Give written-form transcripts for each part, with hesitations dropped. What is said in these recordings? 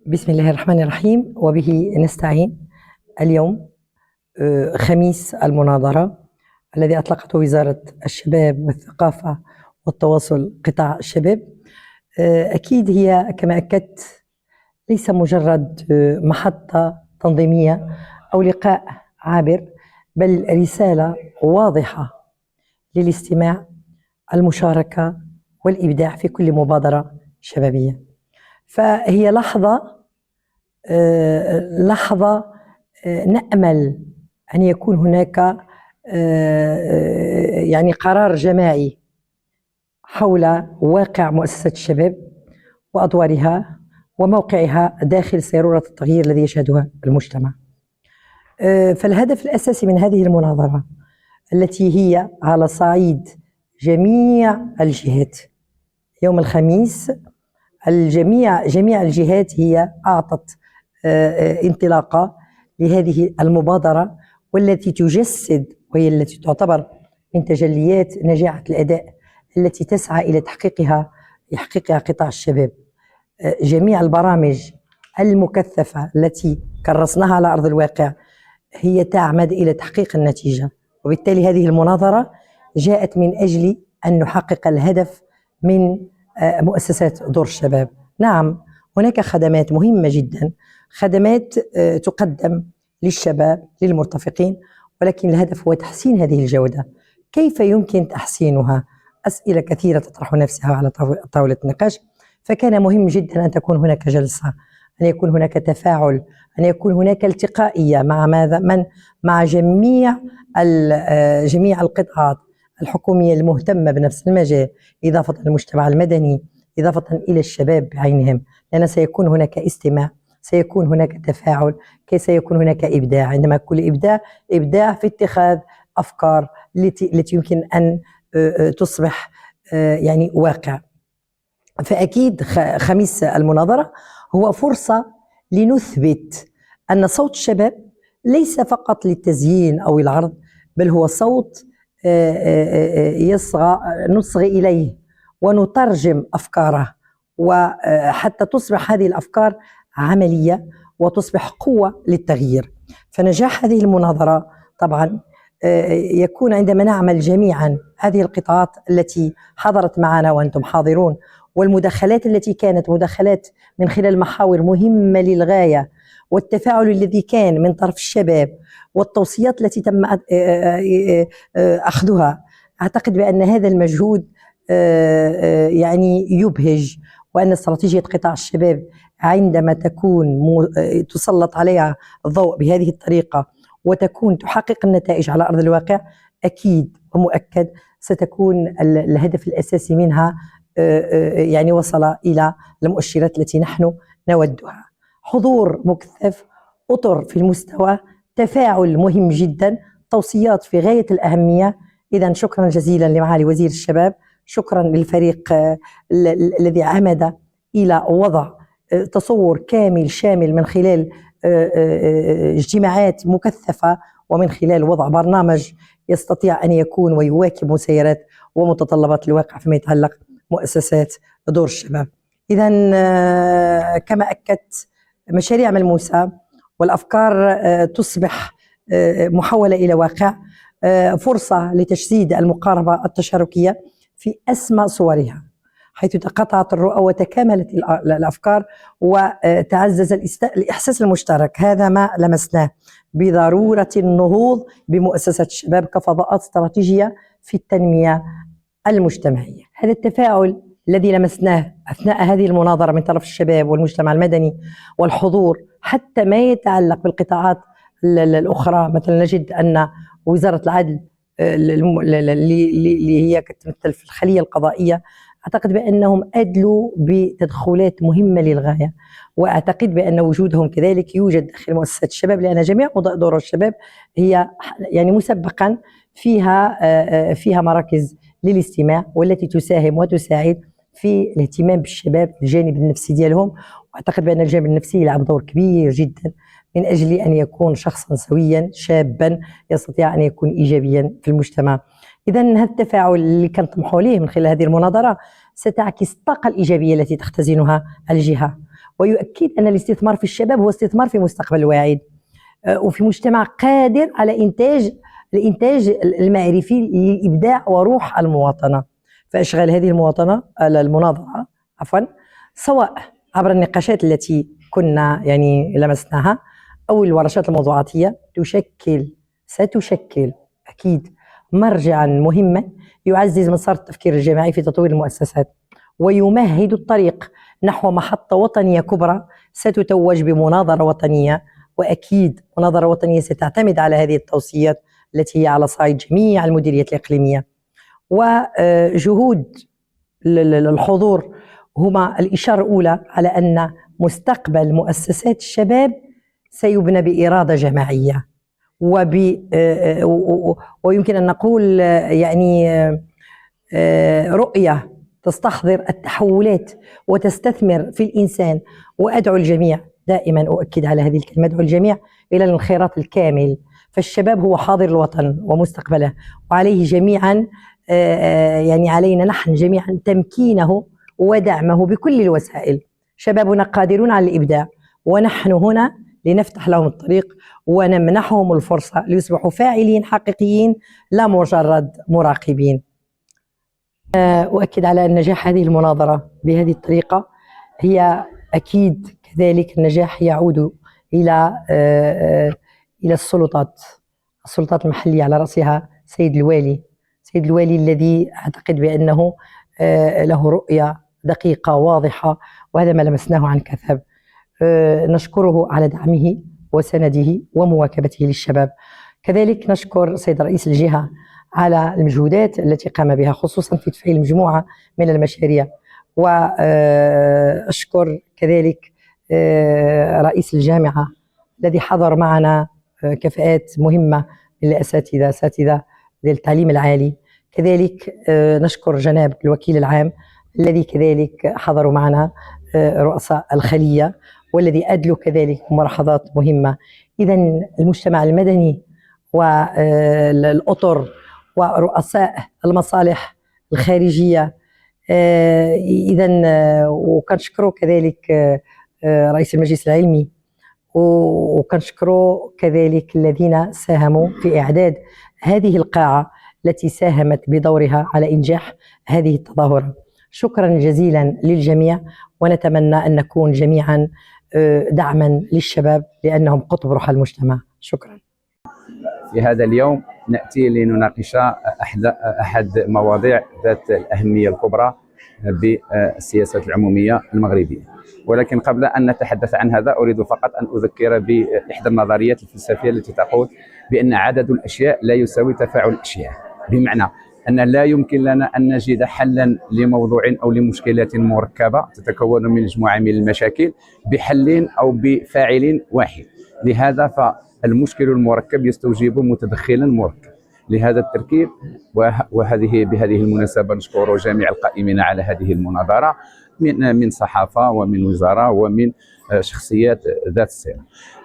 بسم الله الرحمن الرحيم وبه نستعين. اليوم خميس المناظرة الذي أطلقته وزارة الشباب والثقافة والتواصل قطاع الشباب. أكيد هي كما أكدت ليس مجرد محطة تنظيمية أو لقاء عابر، بل رسالة واضحة للاستماع، المشاركة والإبداع في كل مبادرة شبابية. فهي لحظة نأمل أن يكون هناك يعني قرار جماعي حول واقع مؤسسة الشباب وأدوارها وموقعها داخل سيرورة التغيير الذي يشهدها المجتمع. فالهدف الأساسي من هذه المناظرة التي هي على صعيد جميع الجهات يوم الخميس، جميع الجهات هي أعطت انطلاقة لهذه المبادرة، والتي تجسد وهي التي تعتبر من تجليات نجاعة الأداء التي تسعى إلى يحققها قطاع الشباب. جميع البرامج المكثفة التي كرسناها على أرض الواقع هي تعمد إلى تحقيق النتيجة، وبالتالي هذه المناظرة جاءت من أجل أن نحقق الهدف من مؤسسات دور الشباب. نعم، هناك خدمات مهمة جدا، خدمات تقدم للشباب للمرتفقين، ولكن الهدف هو تحسين هذه الجودة. كيف يمكن تحسينها؟ أسئلة كثيرة تطرح نفسها على طاولة النقاش. فكان مهم جدا أن تكون هناك جلسة، أن يكون هناك تفاعل، أن يكون هناك التقائية مع جميع القطاعات الحكومية المهتمة بنفس المجال، إضافة للمجتمع المدني، إضافة إلى الشباب بعينهم، لأن سيكون هناك استماع، سيكون هناك تفاعل، كي سيكون هناك إبداع. عندما كل إبداع في اتخاذ أفكار التي يمكن أن تصبح يعني واقع. فأكيد خميس المناظرة هو فرصة لنثبت أن صوت الشباب ليس فقط للتزيين أو العرض، بل هو صوت نصغي إليه ونترجم أفكاره، وحتى تصبح هذه الأفكار عملية وتصبح قوة للتغيير. فنجاح هذه المناظرة طبعا يكون عندما نعمل جميعا، هذه القطاعات التي حضرت معنا وأنتم حاضرون، والمداخلات التي كانت مداخلات من خلال محاور مهمة للغاية، والتفاعل الذي كان من طرف الشباب، والتوصيات التي تم أخذها. أعتقد بأن هذا المجهود يعني يبهج، وأن استراتيجية قطاع الشباب عندما تسلط عليها الضوء بهذه الطريقة وتكون تحقق النتائج على أرض الواقع، أكيد ومؤكد ستكون الهدف الأساسي منها يعني وصل إلى المؤشرات التي نحن نودها. حضور مكثف، أطر في المستوى، تفاعل مهم جدا، توصيات في غاية الأهمية. إذن شكرا جزيلا لمعالي وزير الشباب، شكرا للفريق الذي عمد إلى وضع تصور كامل شامل من خلال اجتماعات مكثفة، ومن خلال وضع برنامج يستطيع أن يكون ويواكب مسيرات ومتطلبات الواقع فيما يتعلق مؤسسات دور الشباب. إذن كما أكدت، مشاريع ملموسة والأفكار تصبح محولة إلى واقع، فرصة لتجسيد المقاربة التشاركية في أسمى صورها، حيث تقاطعت الرؤى وتكاملت الأفكار وتعزز الإحساس المشترك. هذا ما لمسناه بضرورة النهوض بمؤسسة الشباب كفضاءات استراتيجية في التنمية المجتمعية. هذا التفاعل الذي لمسناه أثناء هذه المناظرة من طرف الشباب والمجتمع المدني والحضور، حتى ما يتعلق بالقطاعات الأخرى، مثلا نجد أن وزارة العدل اللي هي تمثل في الخلية القضائية، أعتقد بأنهم أدلوا بتدخلات مهمة للغاية، وأعتقد بأن وجودهم كذلك يوجد داخل مؤسسات الشباب، لأن جميع دور الشباب هي يعني مسبقا فيها مراكز للاستماع، والتي تساهم وتساعد في الاهتمام بالشباب الجانب النفسي ديالهم. وأعتقد بأن الجانب النفسي يلعب دور كبير جدا من أجل أن يكون شخصا سويا شابا يستطيع أن يكون إيجابيا في المجتمع. إذن هذا التفاعل اللي كنطمحوا ليه من خلال هذه المناظرة ستعكس الطاقة الإيجابية التي تختزنها الجهة، ويؤكد أن الاستثمار في الشباب هو استثمار في مستقبل واعد وفي مجتمع قادر على الإنتاج المعرفي للإبداع وروح المواطنة. فأشغال هذه المناظرة سواء عبر النقاشات التي كنا لمسناها أو الورشات الموضوعاتية ستشكل أكيد مرجعا مهما يعزز مسار التفكير الجماعي في تطوير المؤسسات، ويمهد الطريق نحو محطة وطنية كبرى ستتوج بمناظرة وطنية. وأكيد مناظرة وطنية ستعتمد على هذه التوصيات التي هي على صعيد جميع المديريات الإقليمية. وجهود الحضور هما الإشارة الأولى على أن مستقبل مؤسسات الشباب سيبنى بإرادة جماعية ويمكن أن نقول رؤية تستحضر التحولات وتستثمر في الإنسان. وأدعو الجميع، دائما أؤكد على هذه الكلمة، أدعو الجميع إلى الانخراط الكامل، فالشباب هو حاضر الوطن ومستقبله، وعليه جميعا علينا نحن جميعا تمكينه ودعمه بكل الوسائل. شبابنا قادرون على الإبداع، ونحن هنا لنفتح لهم الطريق ونمنحهم الفرصة ليصبحوا فاعلين حقيقيين لا مجرد مراقبين. أؤكد على أن نجاح هذه المناظرة بهذه الطريقة هي أكيد كذلك النجاح يعود إلى السلطات المحلية، على رأسها سيد الوالي الذي أعتقد بأنه له رؤية دقيقة واضحة، وهذا ما لمسناه عن كثب. نشكره على دعمه وسنده ومواكبته للشباب. كذلك نشكر سيد رئيس الجهة على المجهودات التي قام بها خصوصا في تفعيل مجموعة من المشاريع. وأشكر كذلك رئيس الجامعة الذي حضر معنا كفاءات مهمة من الأساتذة للتعليم العالي. كذلك نشكر جناب الوكيل العام الذي كذلك حضروا معنا رؤساء الخلية، والذي أدلوا كذلك ملاحظات مهمة. إذا المجتمع المدني والأطر ورؤساء المصالح الخارجية، إذا وكنشكروا كذلك رئيس المجلس العلمي، وكنشكروا كذلك الذين ساهموا في إعداد هذه القاعة التي ساهمت بدورها على إنجاح هذه التظاهرة. شكرا جزيلا للجميع، ونتمنى أن نكون جميعا دعما للشباب لأنهم قطب روح المجتمع. شكرا. في هذا اليوم نأتي لنناقش أحد مواضيع ذات الأهمية الكبرى بالسياسات العمومية المغربية، ولكن قبل أن نتحدث عن هذا أريد فقط أن أذكر بإحدى النظريات الفلسفية التي تقول بأن عدد الأشياء لا يساوي تفاعل الأشياء، بمعنى أن لا يمكن لنا أن نجد حلا لموضوع أو لمشكلة مركبة تتكون من مجموعة من المشاكل بحل أو بفاعل واحد. لهذا فالمشكل المركب يستوجب متدخلا مركب. لهذا التركيب بهذه المناسبة نشكر جميع القائمين على هذه المناظرة من صحافة ومن وزارة ومن شخصيات ذات الصلة.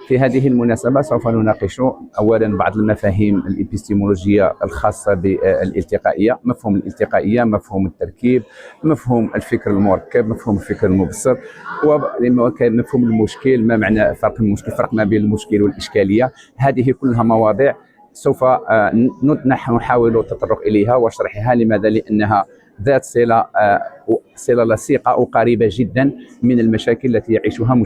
في هذه المناسبة سوف نناقش أولا بعض المفاهيم الإبستيمولوجية الخاصة بالالتقائية، مفهوم الالتقائية، مفهوم التركيب، مفهوم الفكر المركب، مفهوم الفكر المبسط، ومفهوم المشكل، ما معنى فرق ما بين المشكل والإشكالية. هذه كلها مواضيع سوف نحن نحاول التطرق إليها وشرحها. لماذا؟ لأنها ذات صلة لصيقة وقريبة جدا من المشاكل التي يعيشها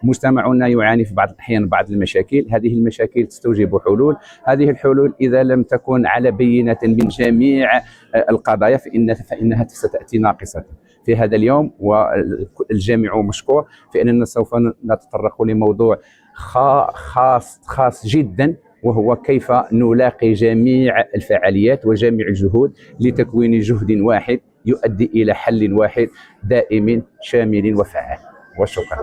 مجتمعنا يعاني في بعض الأحيان بعض المشاكل. هذه المشاكل تستوجب حلول. هذه الحلول إذا لم تكن على بينة من جميع القضايا فإنها ستأتي ناقصة. في هذا اليوم والجامع مشكور في أننا سوف نتطرق لموضوع خاص جدا، وهو كيف نلاقي جميع الفعاليات وجميع الجهود لتكوين جهد واحد يؤدي إلى حل واحد دائم شامل وفعال. وشكرا.